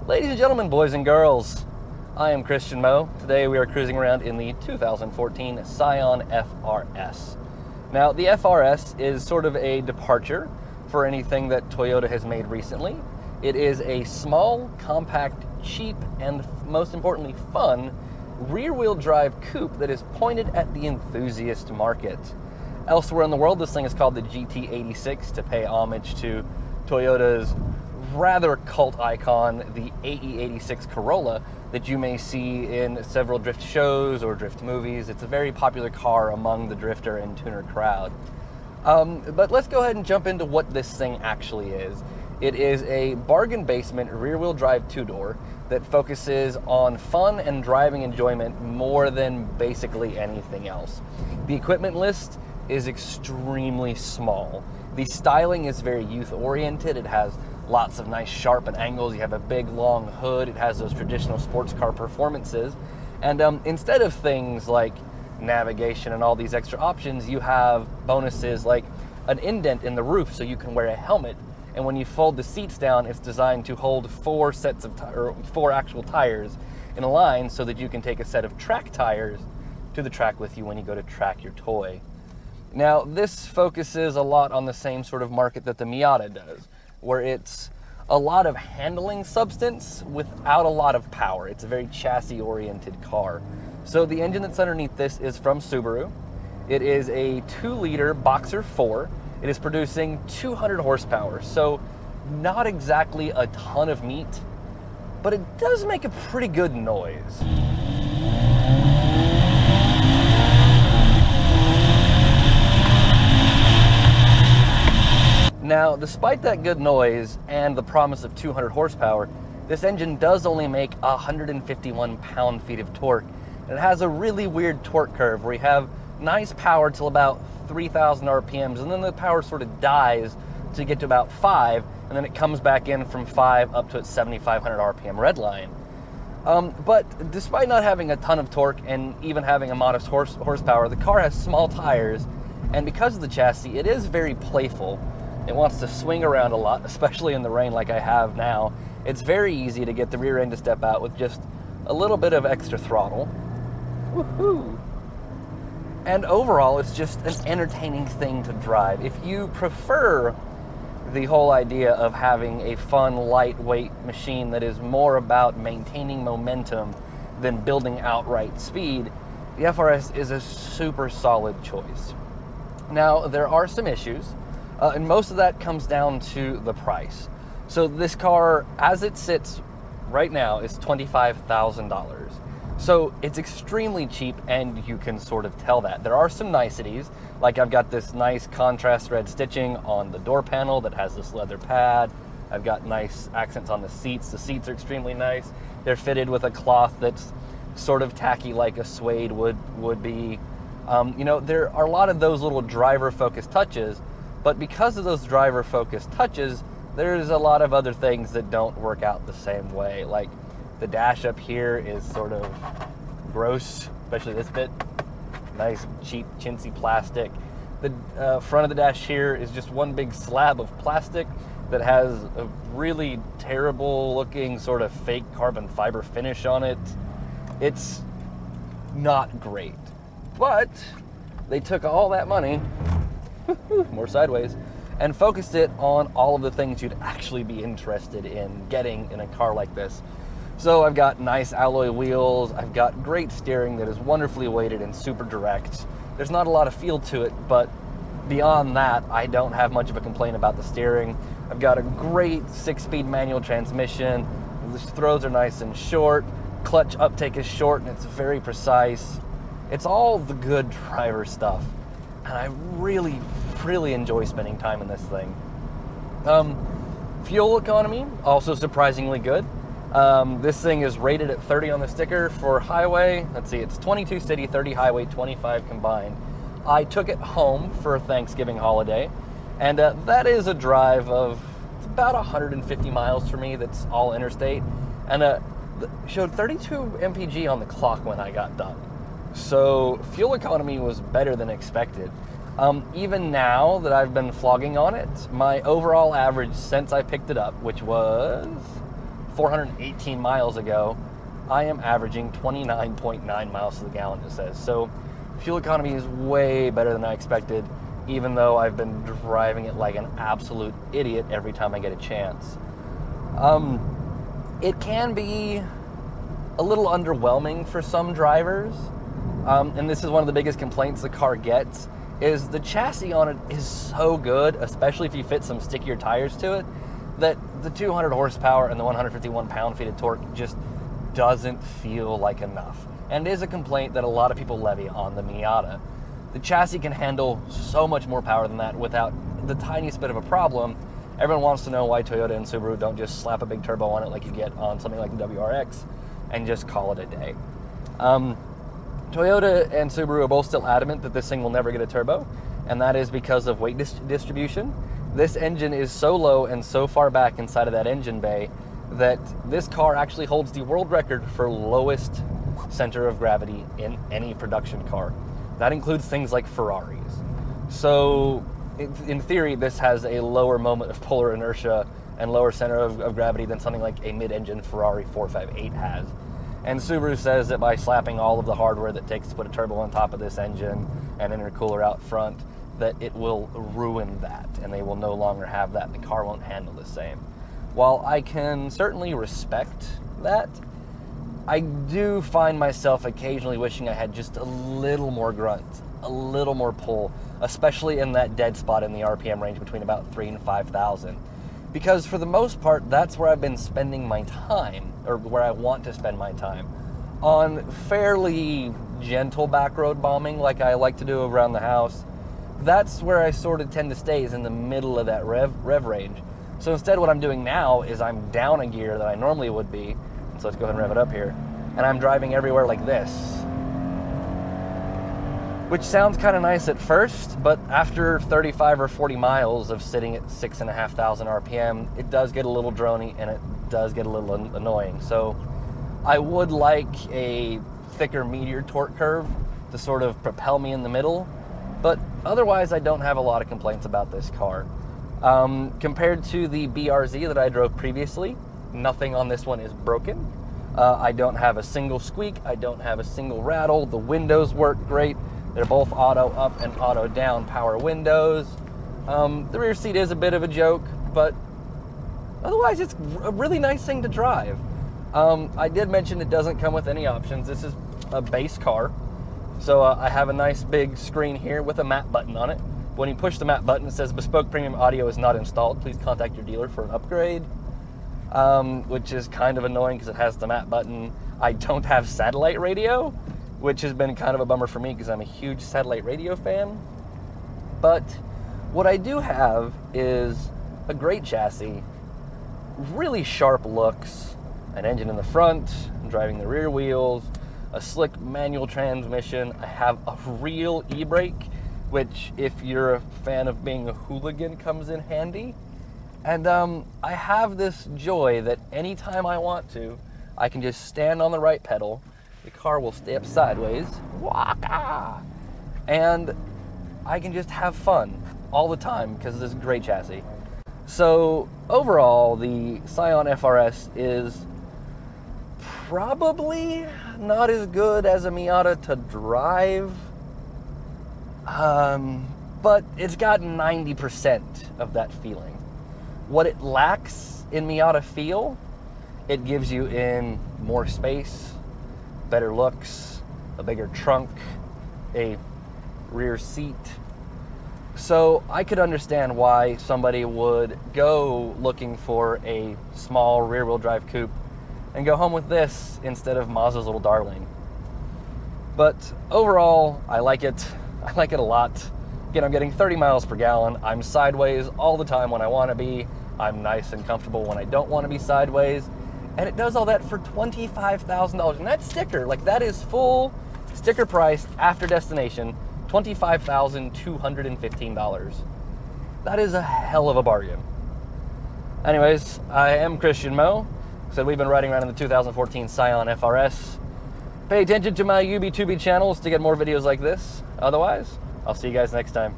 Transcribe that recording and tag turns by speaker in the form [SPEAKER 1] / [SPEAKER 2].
[SPEAKER 1] Ladies and gentlemen, boys and girls, I am Christian Moe. Today we are cruising around in the 2014 Scion FR-S. Now, the FR-S is sort of a departure for anything that Toyota has made recently. It is a small, compact, cheap, and most importantly fun rear-wheel drive coupe that is pointed at the enthusiast market. Elsewhere in the world, this thing is called the GT86 to pay homage to Toyota's rather cult icon, the AE86 Corolla, that you may see in several drift shows or drift movies. It's a very popular car among the drifter and tuner crowd. But let's go ahead and jump into what this thing actually is. It is a bargain basement rear-wheel drive two-door that focuses on fun and driving enjoyment more than basically anything else. The equipment list is extremely small. The styling is very youth-oriented. It has lots of nice sharpened angles. You have a big long hood. It has those traditional sports car performances. And instead of things like navigation and all these extra options, you have bonuses like an indent in the roof so you can wear a helmet. And when you fold the seats down, it's designed to hold four actual tires in a line so that you can take a set of track tires to the track with you when you go to track your toy. Now, this focuses a lot on the same sort of market that the Miata does, where it's a lot of handling substance without a lot of power. It's a very chassis-oriented car. So the engine that's underneath this is from Subaru. It is a 2-liter Boxer 4. It is producing 200 horsepower, so not exactly a ton of meat, but it does make a pretty good noise. Now, despite that good noise and the promise of 200 horsepower, this engine does only make 151 pound-feet of torque, and it has a really weird torque curve where you have nice power till about 3,000 RPMs, and then the power sort of dies to get to about 5, and then it comes back in from 5 up to its 7,500 RPM red line. But despite not having a ton of torque and even having a modest horsepower, the car has small tires, and because of the chassis, it is very playful. It wants to swing around a lot, especially in the rain like I have now. It's very easy to get the rear end to step out with just a little bit of extra throttle. Woohoo! And overall, it's just an entertaining thing to drive. If you prefer the whole idea of having a fun, lightweight machine that is more about maintaining momentum than building outright speed, the FR-S is a super solid choice. Now, there are some issues. And most of that comes down to the price. So this car, as it sits right now, is $25,000. So it's extremely cheap, and you can sort of tell that. There are some niceties, like I've got this nice contrast red stitching on the door panel that has this leather pad. I've got nice accents on the seats. The seats are extremely nice. They're fitted with a cloth that's sort of tacky like a suede would be. You know, there are a lot of those little driver-focused touches, but because of those driver-focused touches, there's a lot of other things that don't work out the same way. Like the dash up here is sort of gross, especially this bit. Nice, cheap, chintzy plastic. The front of the dash here is just one big slab of plastic that has a really terrible-looking sort of fake carbon fiber finish on it. It's not great, but they took all that money more sideways, and focused it on all of the things you'd actually be interested in getting in a car like this. So I've got nice alloy wheels, I've got great steering that is wonderfully weighted and super direct. There's not a lot of feel to it, but beyond that, I don't have much of a complaint about the steering. I've got a great 6-speed manual transmission. The throws are nice and short, clutch uptake is short and it's very precise. It's all the good driver stuff. And I really, really enjoy spending time in this thing. Fuel economy, also surprisingly good. This thing is rated at 30 on the sticker for highway. Let's see, it's 22 city, 30 highway, 25 combined. I took it home for a Thanksgiving holiday, and that is a drive of about 150 miles for me. That's all interstate, and showed 32 mpg on the clock when I got done. So fuel economy was better than expected. Even now that I've been flogging on it, my overall average since I picked it up, which was 418 miles ago, I am averaging 29.9 miles to the gallon, it says. So fuel economy is way better than I expected, even though I've been driving it like an absolute idiot every time I get a chance. It can be a little underwhelming for some drivers, and this is one of the biggest complaints the car gets, is the chassis on it is so good, especially if you fit some stickier tires to it, that the 200 horsepower and the 151 pound-feet of torque just doesn't feel like enough, and is a complaint that a lot of people levy on the Miata. The chassis can handle so much more power than that without the tiniest bit of a problem. Everyone wants to know why Toyota and Subaru don't just slap a big turbo on it like you get on something like the WRX and just call it a day. Toyota and Subaru are both still adamant that this thing will never get a turbo, and that is because of weight distribution. This engine is so low and so far back inside of that engine bay that this car actually holds the world record for lowest center of gravity in any production car. That includes things like Ferraris. So in theory, this has a lower moment of polar inertia and lower center of gravity than something like a mid-engine Ferrari 458 has. And Subaru says that by slapping all of the hardware that takes to put a turbo on top of this engine and intercooler out front, that it will ruin that, and they will no longer have that. The car won't handle the same. While I can certainly respect that, I do find myself occasionally wishing I had just a little more grunt, a little more pull, especially in that dead spot in the RPM range between about 3,000 and 5,000. Because for the most part, that's where I've been spending my time, or where I want to spend my time, on fairly gentle back road bombing like I like to do around the house. That's where I sort of tend to stay, is in the middle of that rev range. So instead what I'm doing now is I'm down a gear that I normally would be. So let's go ahead and rev it up here. And I'm driving everywhere like this, which sounds kind of nice at first, but after 35 or 40 miles of sitting at 6,500 RPM, it does get a little drony and it does get a little annoying. So I would like a thicker meteor torque curve to sort of propel me in the middle, but otherwise I don't have a lot of complaints about this car. Compared to the BRZ that I drove previously, nothing on this one is broken. I don't have a single squeak, I don't have a single rattle, the windows work great. They're both auto up and auto down power windows. The rear seat is a bit of a joke, but otherwise it's a really nice thing to drive. I did mention it doesn't come with any options. This is a base car. So I have a nice big screen here with a map button on it. When you push the map button, it says bespoke premium audio is not installed. Please contact your dealer for an upgrade, which is kind of annoying because it has the map button. I don't have satellite radio, which has been kind of a bummer for me because I'm a huge satellite radio fan. But what I do have is a great chassis, really sharp looks, an engine in the front, driving the rear wheels, a slick manual transmission. I have a real e-brake, which if you're a fan of being a hooligan comes in handy. And I have this joy that anytime I want to, I can just stand on the right pedal, the car will stay up sideways, waka, and I can just have fun all the time because of this great chassis. So overall, the Scion FR-S is probably not as good as a Miata to drive, but it's got 90% of that feeling. What it lacks in Miata feel, it gives you in more space, better looks, a bigger trunk, a rear seat. So I could understand why somebody would go looking for a small rear-wheel drive coupe and go home with this instead of Mazda's little darling. But overall, I like it. I like it a lot. Again, I'm getting 30 miles per gallon. I'm sideways all the time when I want to be. I'm nice and comfortable when I don't want to be sideways. And it does all that for $25,000. And that's sticker, like that is full sticker price after destination, $25,215. That is a hell of a bargain. Anyways, I am Christian Moe. So we've been riding around in the 2014 Scion FR-S. Pay attention to my UB2B channels to get more videos like this. Otherwise, I'll see you guys next time.